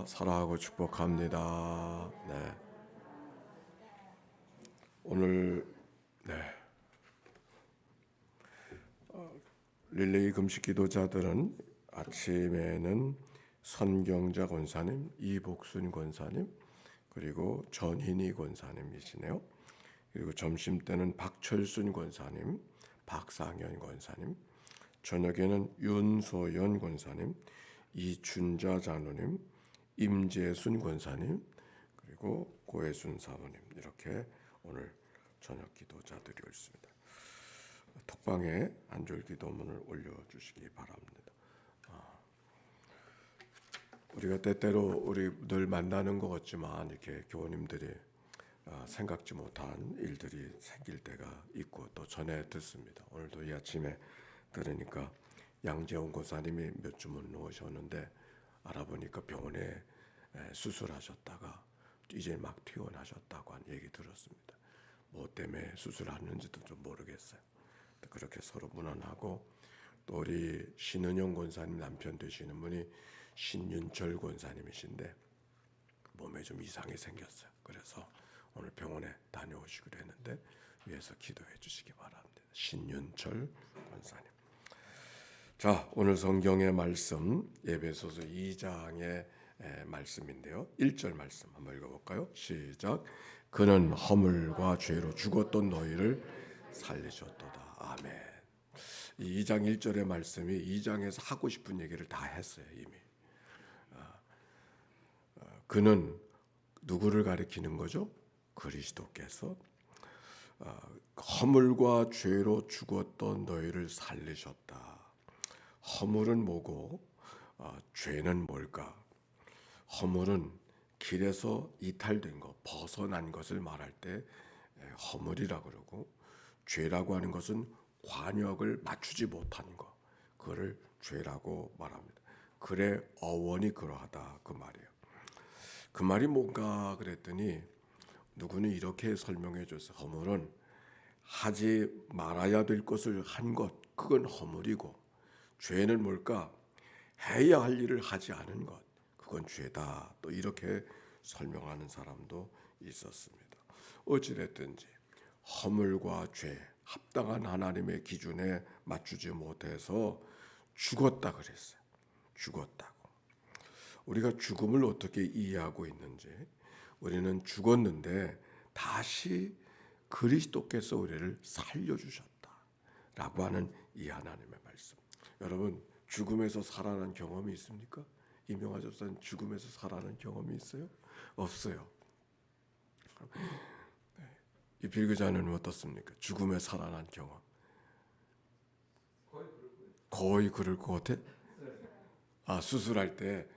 사랑하고 축복합니다. 네. 오늘 릴레이 금식 기도자들은 아침에는 선경자 권사님, 이복순 권사님, 그리고 전인희 권사님이시네요. 그리고 점심 때는 박철순 권사님, 박상현 권사님, 저녁에는 윤소연 권사님, 이춘자 장로님, 임재순 권사님, 그리고 고혜순 사모님, 이렇게 오늘 저녁 기도자들이 있습니다. 톡방에 안절 기도문을 올려주시기 바랍니다. 우리가 때때로 우리 늘 만나는 것 같지만 이렇게 교우님들이 생각지 못한 일들이 생길 때가 있고 또 전해 듣습니다. 오늘도 이 아침에 들으니까 양재원 권사님이 몇 주문 놓으셨는데 알아보니까 병원에 수술하셨다가 이제 막 퇴원하셨다고 한 얘기 들었습니다. 뭐 때문에 수술하는지도 좀 모르겠어요. 그렇게 서로 무난하고, 또 우리 신은영 권사님 남편 되시는 분이 신윤철 권사님이신데 몸에 좀 이상이 생겼어요. 그래서 오늘 병원에 다녀오시기로 했는데 위에서 기도해 주시기 바랍니다. 신윤철 권사님. 자, 오늘 성경의 말씀 에베소서 2장의 말씀인데요. 1절 말씀 한번 읽어볼까요? 시작. 그는 허물과 죄로 죽었던 너희를 살리셨도다. 아멘. 이 2장 1절의 말씀이 2장에서 하고 싶은 얘기를 다 했어요. 이미. 그는 누구를 가리키는 거죠? 그리스도께서 허물과 죄로 죽었던 너희를 살리셨다. 허물은 뭐고 죄는 뭘까? 허물은 길에서 이탈된 것, 벗어난 것을 말할 때 허물이라고 그러고, 죄라고 하는 것은 관역을 맞추지 못한 것, 그거를 죄라고 말합니다. 그래 어원이 그러하다 그 말이에요. 그 말이 뭔가 그랬더니 누구는 이렇게 설명해 줬어요. 허물은 하지 말아야 될 것을 한 것, 그건 허물이고, 죄는 뭘까? 해야 할 일을 하지 않은 것, 그건 죄다. 또 이렇게 설명하는 사람도 있었습니다. 어찌됐든지 허물과 죄, 합당한 하나님의 기준에 맞추지 못해서 죽었다 그랬어요. 죽었다고. 우리가 죽음을 어떻게 이해하고 있는지, 우리는 죽었는데 다시 그리스도께서 우리를 살려주셨다라고 하는 이 하나님의 말씀. 여러분, 죽음에서 살아난 경험이 있습니까? 이명하 집사는 죽음에서 살아난 경험이 있어요? 없어요. 이 빌그자는 어떻습니까? 죽음에 살아난 경험. 거의 그럴 것 같아? 수술할 때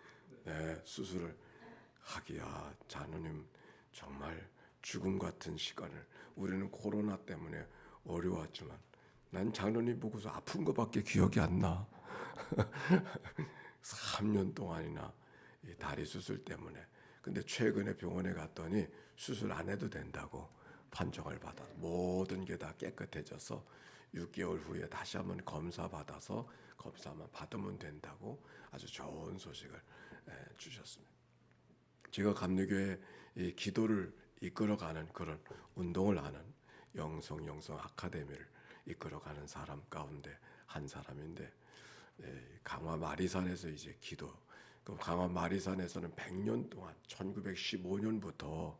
수술을 하기야, 장로님 정말 죽음 같은 시간을, 우리는 코로나 때문에 어려웠지만 난 장로님 보고서 아픈 것밖에 기억이 안 나. 3년 동안이나 이 다리 수술 때문에. 근데 최근에 병원에 갔더니 수술 안 해도 된다고 판정을 받아 모든 게 다 깨끗해져서 6개월 후에 다시 한번 검사 받아서 검사만 받으면 된다고 아주 좋은 소식을 주셨습니다. 제가 감리교회 이 기도를 이끌어가는 그런 운동을 하는 영성 아카데미를 이끌어가는 사람 가운데 한 사람인데, 강화 마리산에서 이제 기도. 그럼 강화 마리산에서는 100년 동안 1915년부터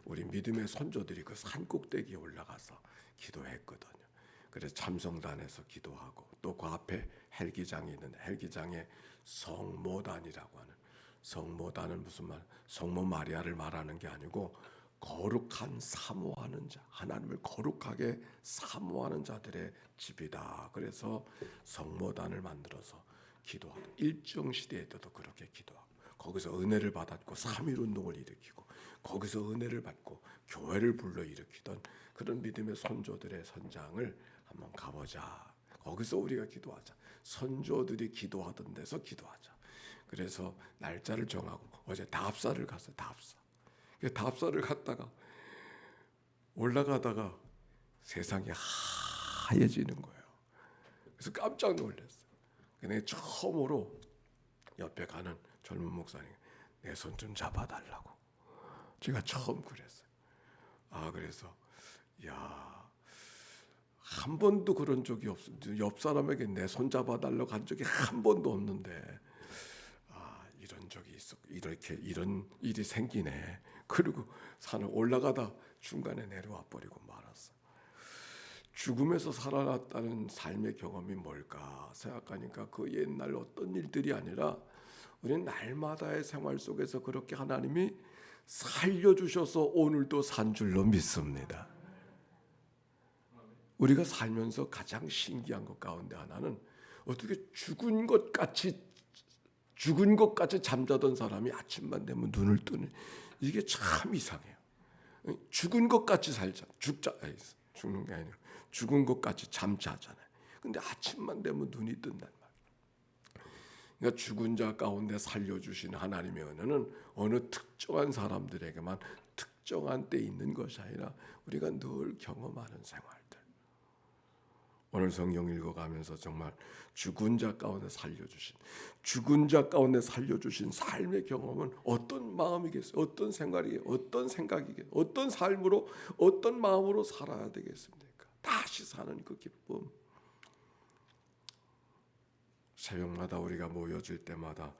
우리 믿음의 선조들이 그 산 꼭대기에 올라가서 기도했거든요. 그래서 참성단에서 기도하고, 또 그 앞에 헬기장이 있는데 헬기장에 성모단이라고 하는, 성모단은 무슨 말? 성모 마리아를 말하는 게 아니고 거룩한 사모하는 자, 하나님을 거룩하게 사모하는 자들의 집이다. 그래서 성모단을 만들어서 기도하고, 일정 시대에도 그렇게 기도하고, 거기서 은혜를 받았고 3.1 운동을 일으키고, 거기서 은혜를 받고 교회를 불러 일으키던 그런 믿음의 선조들의 선장을 한번 가보자. 거기서 우리가 기도하자. 선조들이 기도하던 데서 기도하자. 그래서 날짜를 정하고 어제 답사를 갔어요. 답사를 갔다가 올라가다가 세상이 하얘지는 거예요. 그래서 깜짝 놀랐어요. 근데 처음으로 옆에 가는 젊은 목사님, 내 손 좀 잡아달라고. 제가 처음 그랬어요. 그래서 한 번도 그런 적이 없어요. 옆 사람에게 내 손 잡아달라고 한 적이 한 번도 없는데 이런 적이 있어. 이런 일이 생기네. 그리고 산을 올라가다 중간에 내려와 버리고 말았어. 죽음에서 살아났다는 삶의 경험이 뭘까 생각하니까 그 옛날 어떤 일들이 아니라 우리는 날마다의 생활 속에서 그렇게 하나님이 살려주셔서 오늘도 산 줄로 믿습니다. 우리가 살면서 가장 신기한 것 가운데 하나는 어떻게 죽은 것 같이 잠자던 사람이 아침만 되면 눈을 뜨는, 이게 참 이상해요. 죽은 것 같이 살자. 죽는 게 아니라 죽은 것 같이 잠자잖아요. 근데 아침만 되면 눈이 뜬단 말이에요. 그러니까 죽은 자 가운데 살려주신 하나님의 은혜는 어느 특정한 사람들에게만 특정한 때 있는 것이 아니라 우리가 늘 경험하는 생활들. 오늘 성경 읽어가면서 정말 죽은 자 가운데 살려주신 삶의 경험은 어떤 마음이겠어요? 어떤 생활이겠어요? 어떤 생각이겠어요? 어떤 삶으로, 어떤 마음으로 살아야 되겠습니까? 다시 사는 그 기쁨. 새벽마다 우리가 모여질 때마다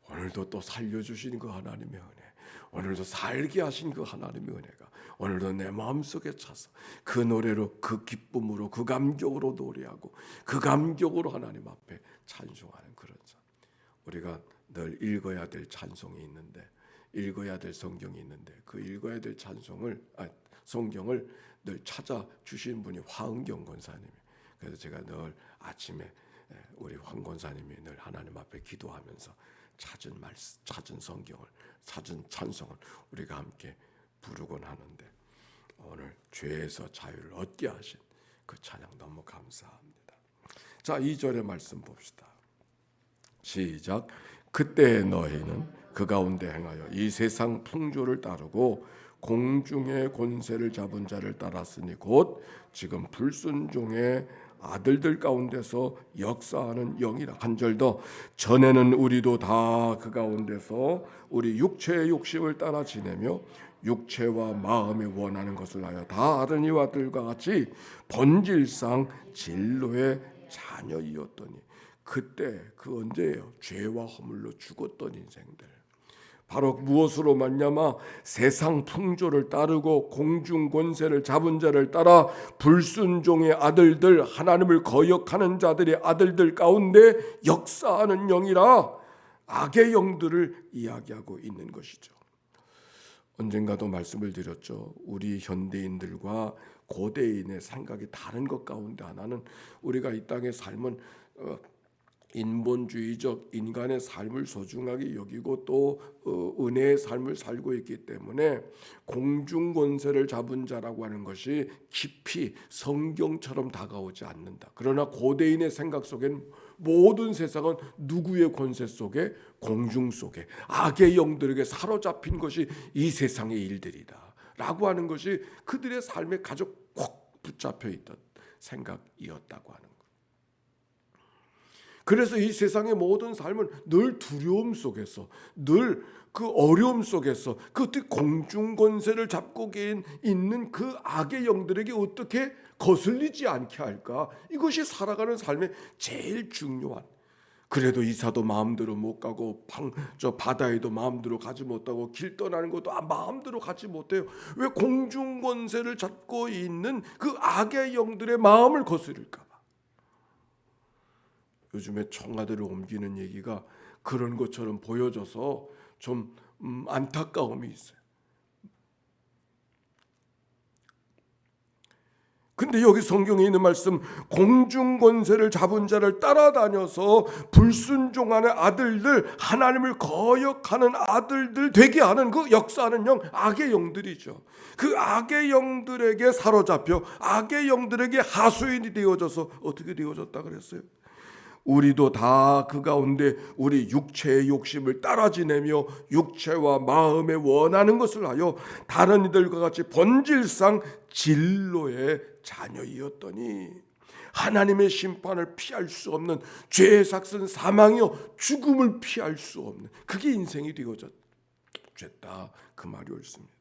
오늘도 또 살려주신 그 하나님의 은혜, 오늘도 살게 하신 그 하나님의 은혜가 오늘도 내 마음속에 차서 그 노래로, 그 기쁨으로, 그 감격으로 노래하고 그 감격으로 하나님 앞에 찬송하는 그런 삶. 우리가 늘 읽어야 될 찬송이 있는데, 읽어야 될 성경이 있는데, 그 읽어야 될 성경을 늘 찾아주신 분이 황은경 권사님이에요. 그래서 제가 늘 아침에 우리 황 권사님이 늘 하나님 앞에 기도하면서 찾은 성경을, 찾은 찬송을 우리가 함께 부르곤 하는데, 오늘 죄에서 자유를 얻게 하신 그 찬양 너무 감사합니다. 자, 2절의 말씀 봅시다. 시작. 그때 너희는 그 가운데 행하여 이 세상 풍조를 따르고 공중의 권세를 잡은 자를 따랐으니 곧 지금 불순종의 아들들 가운데서 역사하는 영이라. 한 절 더. 전에는 우리도 다 그 가운데서 우리 육체의 욕심을 따라 지내며 육체와 마음이 원하는 것을 하여 다 아들과 아들과 같이 본질상 진로의 자녀이었더니. 그때 그 언제예요? 죄와 허물로 죽었던 인생들. 바로 무엇으로 말미암아 세상 풍조를 따르고 공중 권세를 잡은 자를 따라 불순종의 아들들, 하나님을 거역하는 자들의 아들들 가운데 역사하는 영이라. 악의 영들을 이야기하고 있는 것이죠. 언젠가도 말씀을 드렸죠. 우리 현대인들과 고대인의 생각이 다른 것 가운데 하나는 우리가 이 땅의 삶은 인본주의적 인간의 삶을 소중하게 여기고 또 은혜의 삶을 살고 있기 때문에 공중 권세를 잡은 자라고 하는 것이 깊이 성경처럼 다가오지 않는다. 그러나 고대인의 생각 속엔 모든 세상은 누구의 권세 속에? 공중 속에 악의 영들에게 사로잡힌 것이 이 세상의 일들이다 라고 하는 것이 그들의 삶에 가장 콕 붙잡혀 있던 생각이었다고 하는 것. 그래서 이 세상의 모든 삶은 늘 두려움 속에서, 늘 그 어려움 속에서, 그 공중 권세를 잡고 있는 그 악의 영들에게 어떻게 거슬리지 않게 할까? 이것이 살아가는 삶의 제일 중요한. 그래도 이사도 마음대로 못 가고 저 바다에도 마음대로 가지 못하고 길 떠나는 것도 마음대로 가지 못해요. 왜? 공중 권세를 잡고 있는 그 악의 영들의 마음을 거스릴까 봐. 요즘에 청와대를 옮기는 얘기가 그런 것처럼 보여져서 좀 안타까움이 있어요. 근데 여기 성경에 있는 말씀, 공중 권세를 잡은 자를 따라다녀서 불순종하는 아들들, 하나님을 거역하는 아들들 되게 하는 그 역사하는 영, 악의 영들이죠. 그 악의 영들에게 사로잡혀 악의 영들에게 하수인이 되어져서 어떻게 되어졌다 그랬어요? 우리도 다 그 가운데 우리 육체의 욕심을 따라 지내며 육체와 마음에 원하는 것을 하여 다른 이들과 같이 본질상 진로의 자녀이었더니. 하나님의 심판을 피할 수 없는 죄의 삭은 사망이요 죽음을 피할 수 없는 그게 인생이 되어졌다. 합쳤다 그 말이 옳습니다.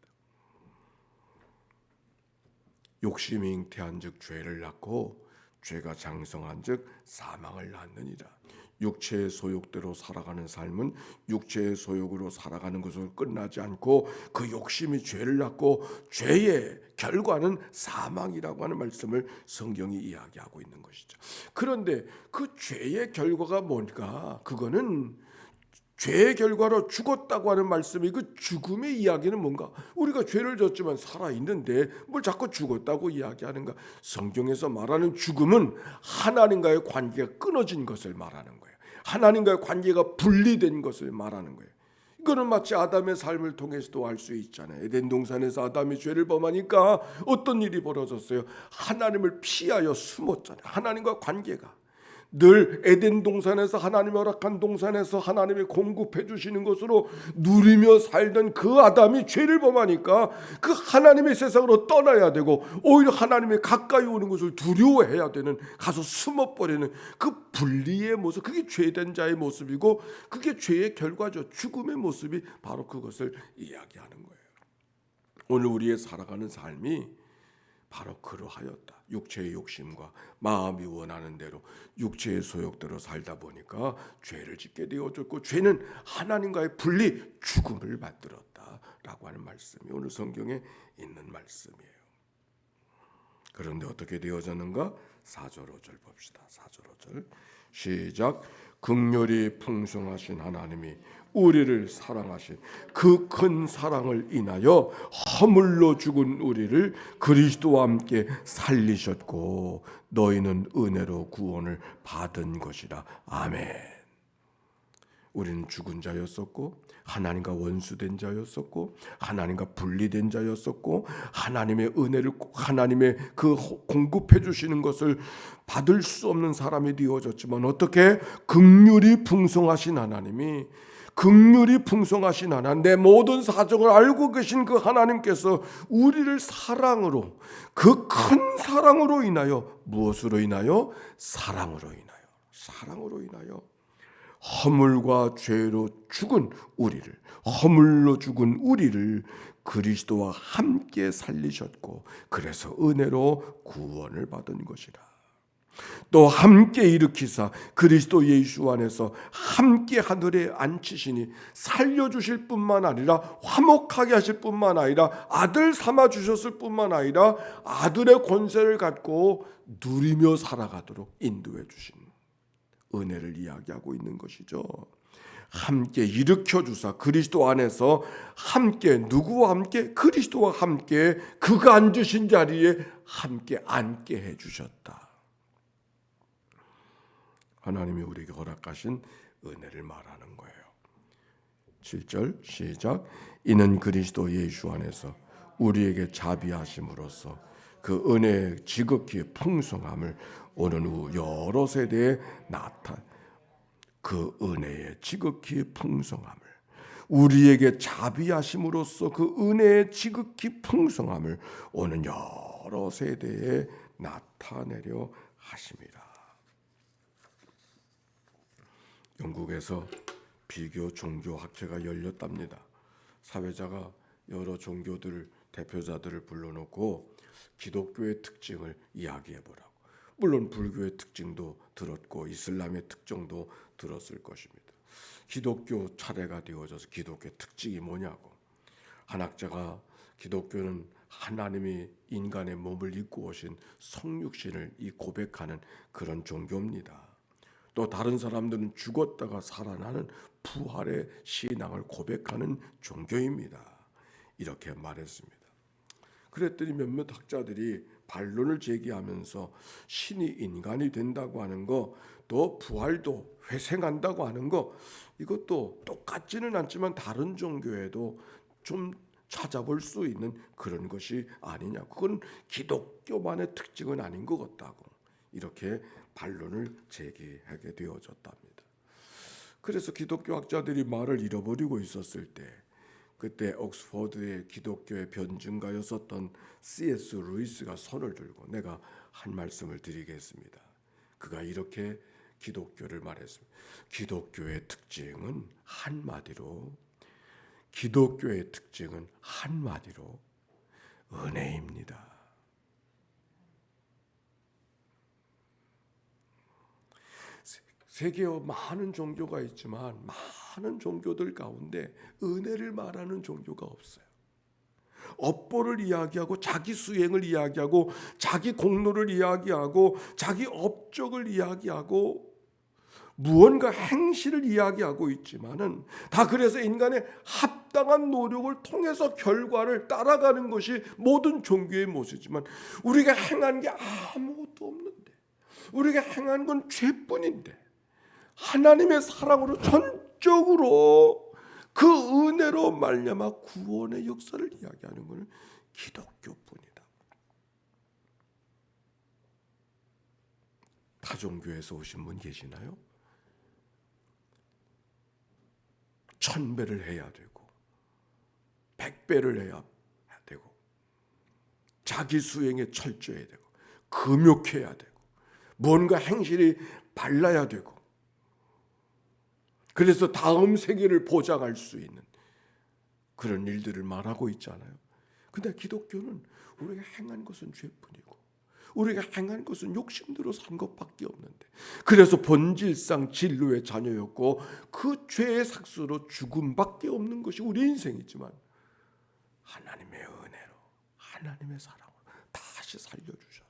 욕심이 잉태한즉 죄를 낳고 죄가 장성한즉 사망을 낳느니라. 육체의 소욕대로 살아가는 삶은 육체의 소욕으로 살아가는 것으로 끝나지 않고 그 욕심이 죄를 낳고 죄의 결과는 사망이라고 하는 말씀을 성경이 이야기하고 있는 것이죠. 그런데 그 죄의 결과가 뭔가? 그거는 죄의 결과로 죽었다고 하는 말씀이 그 죽음의 이야기는 뭔가? 우리가 죄를 졌지만 살아있는데 뭘 자꾸 죽었다고 이야기하는가? 성경에서 말하는 죽음은 하나님과의 관계가 끊어진 것을 말하는 거예요. 하나님과의 관계가 분리된 것을 말하는 거예요. 이거는 마치 아담의 삶을 통해서도 알 수 있잖아요. 에덴 동산에서 아담이 죄를 범하니까 어떤 일이 벌어졌어요? 하나님을 피하여 숨었잖아요. 하나님과 관계가 늘 에덴 동산에서 하나님이 허락한 동산에서 하나님이 공급해 주시는 것으로 누리며 살던 그 아담이 죄를 범하니까 그 하나님의 세상으로 떠나야 되고 오히려 하나님이 가까이 오는 것을 두려워해야 되는, 가서 숨어버리는 그 분리의 모습, 그게 죄된 자의 모습이고 그게 죄의 결과죠. 죽음의 모습이 바로 그것을 이야기하는 거예요. 오늘 우리의 살아가는 삶이 바로 그러하였다. 육체의 욕심과 마음이 원하는 대로 육체의 소욕대로 살다 보니까 죄를 짓게 되어졌고 죄는 하나님과의 분리, 죽음을 만들었다라고 하는 말씀이 오늘 성경에 있는 말씀이에요. 그런데 어떻게 되어졌는가? 4절 5절 봅시다. 4절 5절 시작. 긍휼이 풍성하신 하나님이 우리를 사랑하신 그 큰 사랑을 인하여 허물로 죽은 우리를 그리스도와 함께 살리셨고 너희는 은혜로 구원을 받은 것이라. 아멘. 우리는 죽은 자였었고 하나님과 원수된 자였었고 하나님과 분리된 자였었고 하나님의 은혜를, 하나님의 그 공급해 주시는 것을 받을 수 없는 사람이 되어졌지만 어떻게? 긍휼이 풍성하신 하나님이, 긍휼이 풍성하신 하나님, 내 모든 사정을 알고 계신 그 하나님께서 우리를 사랑으로, 그 큰 사랑으로 인하여, 무엇으로 인하여? 사랑으로 인하여, 사랑으로 인하여 허물과 죄로 죽은 우리를, 허물로 죽은 우리를 그리스도와 함께 살리셨고 그래서 은혜로 구원을 받은 것이라. 또 함께 일으키사 그리스도 예수 안에서 함께 하늘에 앉히시니 살려주실 뿐만 아니라 화목하게 하실 뿐만 아니라 아들 삼아 주셨을 뿐만 아니라 아들의 권세를 갖고 누리며 살아가도록 인도해 주신 은혜를 이야기하고 있는 것이죠. 함께 일으켜 주사 그리스도 안에서 함께, 누구와 함께? 그리스도와 함께 그가 앉으신 자리에 함께 앉게 해 주셨다. 하나님이 우리에게 허락하신 은혜를 말하는 거예요. 7절 시작. 이는 그리스도 예수 안에서 우리에게 자비하심으로써 그 은혜의 지극히 풍성함을 오는 후 여러 세대에 그 은혜의 지극히 풍성함을, 우리에게 자비하심으로써 그 은혜의 지극히 풍성함을 오는 여러 세대에 나타내려 하심이라. 영국에서 비교 종교 학회가 열렸답니다. 사회자가 여러 종교들 대표자들을 불러놓고 기독교의 특징을 이야기해 보라고. 물론 불교의 특징도 들었고 이슬람의 특징도 들었을 것입니다. 기독교 차례가 되어져서 기독교의 특징이 뭐냐고. 한 학자가 기독교는 하나님이 인간의 몸을 입고 오신 성육신을 이 고백하는 그런 종교입니다. 또 다른 사람들은 죽었다가 살아나는 부활의 신앙을 고백하는 종교입니다. 이렇게 말했습니다. 그랬더니 몇몇 학자들이 반론을 제기하면서 신이 인간이 된다고 하는 거, 또 부활도 회생한다고 하는 거, 이것도 똑같지는 않지만 다른 종교에도 좀 찾아볼 수 있는 그런 것이 아니냐. 그건 기독교만의 특징은 아닌 것 같다고 이렇게 반론을 제기하게 되어졌답니다. 그래서 기독교 학자들이 말을 잃어버리고 있었을 때 그때 옥스퍼드의 기독교의 변증가였었던 C.S. 루이스가 손을 들고 내가 한 말씀을 드리겠습니다. 그가 이렇게 기독교를 말했습니다. 기독교의 특징은 한마디로 기독교의 특징은 한마디로 은혜입니다. 세계에 많은 종교가 있지만 많은 종교들 가운데 은혜를 말하는 종교가 없어요. 업보를 이야기하고 자기 수행을 이야기하고 자기 공로를 이야기하고 자기 업적을 이야기하고 무언가 행실을 이야기하고 있지만은 다 그래서 인간의 합당한 노력을 통해서 결과를 따라가는 것이 모든 종교의 모습이지만 우리가 행한 게 아무것도 없는데, 우리가 행한 건 죄뿐인데 하나님의 사랑으로 전적으로 그 은혜로 말미암아 구원의 역사를 이야기하는 것은 기독교뿐이다. 타종교에서 오신 분 계시나요? 1000배를 해야 되고 100배를 해야 되고 자기 수행에 철저해야 되고 금욕해야 되고 뭔가 행실이 발라야 되고 그래서 다음 세계를 보장할 수 있는 그런 일들을 말하고 있잖아요. 근데 기독교는 우리가 행한 것은 죄뿐이고 우리가 행한 것은 욕심대로 산 것밖에 없는데, 그래서 본질상 진로의 자녀였고 그 죄의 삭수로 죽음밖에 없는 것이 우리 인생이지만 하나님의 은혜로 하나님의 사랑으로 다시 살려주셔서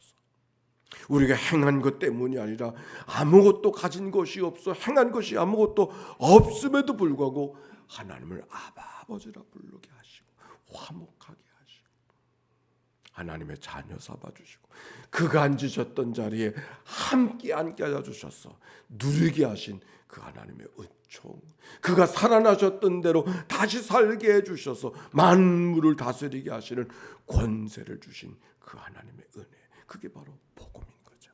우리가 행한 것 때문이 아니라 아무것도 가진 것이 없어 행한 것이 아무것도 없음에도 불구하고 하나님을 아버지라 부르게 하시고 화목하게 하시고 하나님의 자녀 삼아주시고 그가 앉으셨던 자리에 함께 앉게 하셔서 누리게 하신 그 하나님의 은총, 그가 살아나셨던 대로 다시 살게 해주셔서 만물을 다스리게 하시는 권세를 주신 그 하나님의 은혜, 그게 바로 복음인 거죠.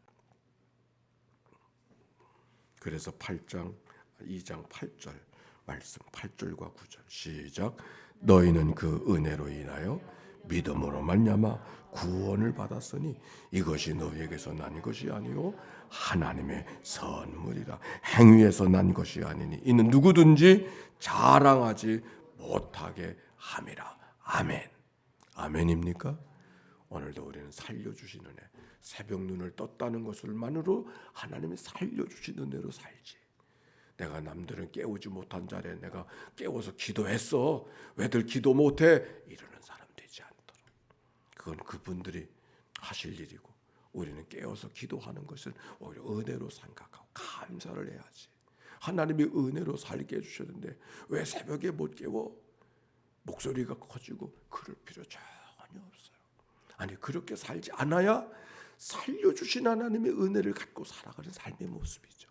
그래서 2장 8절 말씀 8절과 9절 시작. 너희는 그 은혜로 인하여 믿음으로 말미암아 구원을 받았으니 이것이 너희에게서 난 것이 아니요 하나님의 선물이라. 행위에서 난 것이 아니니 이는 누구든지 자랑하지 못하게 함이라. 아멘. 아멘입니까? 오늘도 우리는 살려주신 은혜, 새벽 눈을 떴다는 것을만으로 하나님이 살려주신 은혜로 살지. 내가 남들은 깨우지 못한 자리에 내가 깨워서 기도했어, 왜들 기도 못해? 이러는 사람 되지 않도록. 그건 그분들이 하실 일이고 우리는 깨워서 기도하는 것은 오히려 은혜로 생각하고 감사를 해야지. 하나님이 은혜로 살게 해주셨는데 왜 새벽에 못 깨워? 목소리가 커지고 그럴 필요 전혀 없어요. 아니 그렇게 살지 않아야 살려주신 하나님의 은혜를 갖고 살아가는 삶의 모습이죠.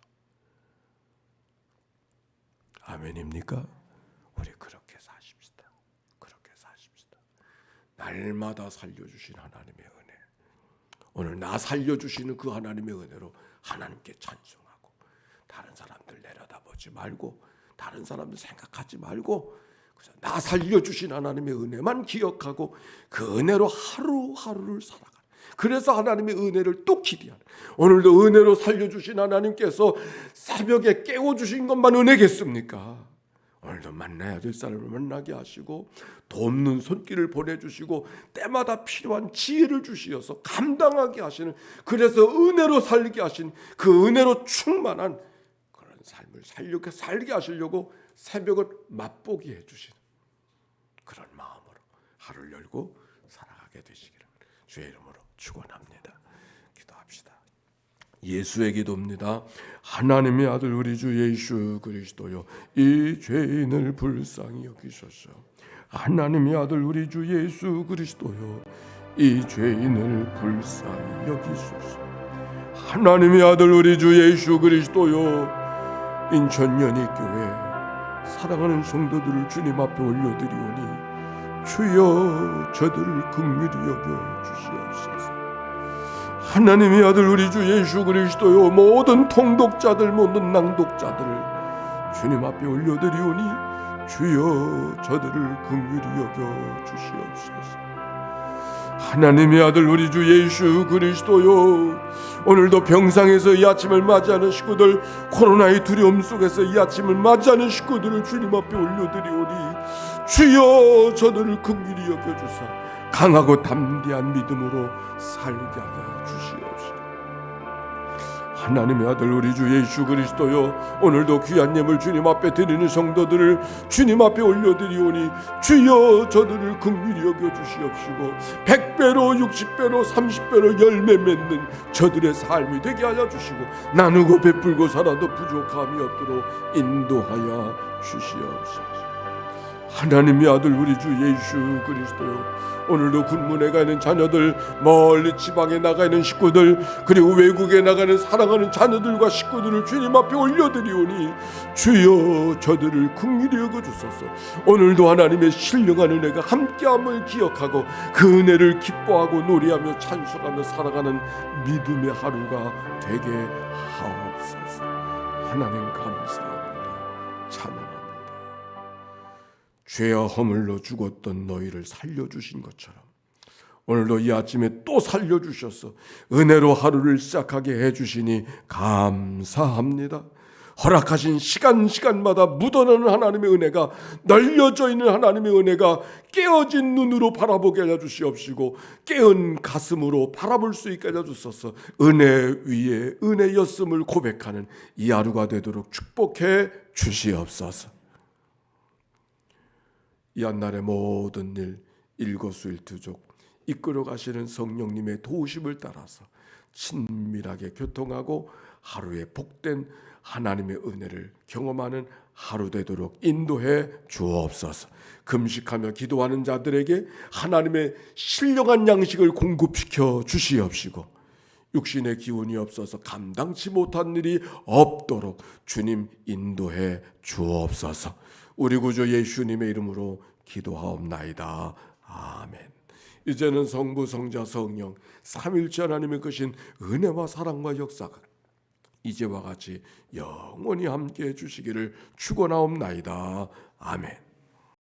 아멘입니까? 우리 그렇게 사십시다. 그렇게 사십시다. 날마다 살려주신 하나님의 은혜, 오늘 나 살려주시는 그 하나님의 은혜로 하나님께 찬송하고 다른 사람들 내려다보지 말고 다른 사람들 생각하지 말고 그래서 나 살려주신 하나님의 은혜만 기억하고 그 은혜로 하루하루를 살아가는, 그래서 하나님의 은혜를 또 기대하는, 오늘도 은혜로 살려주신 하나님께서 새벽에 깨워주신 것만 은혜겠습니까? 오늘도 만나야 될 사람을 만나게 하시고 돕는 손길을 보내주시고 때마다 필요한 지혜를 주시어서 감당하게 하시는, 그래서 은혜로 살게 하신 그 은혜로 충만한 그런 삶을 살게 하시려고 새벽을 맛보게 해주시는 그런 마음으로 하루를 열고 살아가게 되시기를 주의 이름으로 축원합니다. 기도합시다. 예수의 기도입니다. 하나님의 아들 우리 주 예수 그리스도여, 이 죄인을 불쌍히 여기소서. 하나님의 아들 우리 주 예수 그리스도여, 이 죄인을 불쌍히 여기소서. 하나님의 아들 우리 주 예수 그리스도여, 인천 연희교회 사랑하는 성도들을 주님 앞에 올려드리오니 주여 저들을 긍휼히 여겨 주시옵소서. 하나님의 아들 우리 주 예수 그리스도여, 모든 통독자들 모든 낭독자들을 주님 앞에 올려드리오니 주여 저들을 긍휼히 여겨 주시옵소서. 하나님의 아들 우리 주 예수 그리스도여, 오늘도 병상에서 이 아침을 맞이하는 식구들, 코로나의 두려움 속에서 이 아침을 맞이하는 식구들을 주님 앞에 올려드리오니 주여 저들을 긍휼히 여겨주사 강하고 담대한 믿음으로 살게 하여 주시옵시고. 하나님의 아들 우리 주 예수 그리스도여, 오늘도 귀한 예물 주님 앞에 드리는 성도들을 주님 앞에 올려드리오니 주여 저들을 긍휼히 여겨주시옵시고 100배로 60배로 30배로 열매 맺는 저들의 삶이 되게 하여 주시고 나누고 베풀고 살아도 부족함이 없도록 인도하여 주시옵소서. 하나님의 아들 우리 주 예수 그리스도여, 오늘도 군문에 가 있는 자녀들, 멀리 지방에 나가 있는 식구들, 그리고 외국에 나가는 사랑하는 자녀들과 식구들을 주님 앞에 올려드리오니 주여 저들을 긍휼히 여겨주소서. 오늘도 하나님의 신령한 은혜가 함께함을 기억하고 그 은혜를 기뻐하고 노래하며 찬송하며 살아가는 믿음의 하루가 되게 하옵소서. 하나님 감사합니다. 찬양합니다. 죄와 허물로 죽었던 너희를 살려주신 것처럼 오늘도 이 아침에 또 살려주셔서 은혜로 하루를 시작하게 해주시니 감사합니다. 허락하신 시간마다 묻어나는 하나님의 은혜가, 널려져 있는 하나님의 은혜가 깨어진 눈으로 바라보게 하여 주시옵시고 깨은 가슴으로 바라볼 수 있게 하여 주소서. 은혜 위에 은혜였음을 고백하는 이 하루가 되도록 축복해 주시옵소서. 이 한날의 모든 일, 일거수일투족 이끌어 가시는 성령님의 도우심을 따라서 친밀하게 교통하고 하루에 복된 하나님의 은혜를 경험하는 하루 되도록 인도해 주옵소서. 금식하며 기도하는 자들에게 하나님의 신령한 양식을 공급시켜 주시옵시고 육신의 기운이 없어서 감당치 못한 일이 없도록 주님 인도해 주옵소서. 우리 구주 예수님의 이름으로 기도하옵나이다. 아멘. 이제는 성부, 성자, 성령 삼일째 하나님의 크신 은혜와 사랑과 역사가 이제와 같이 영원히 함께해 주시기를 축원하옵나이다. 아멘.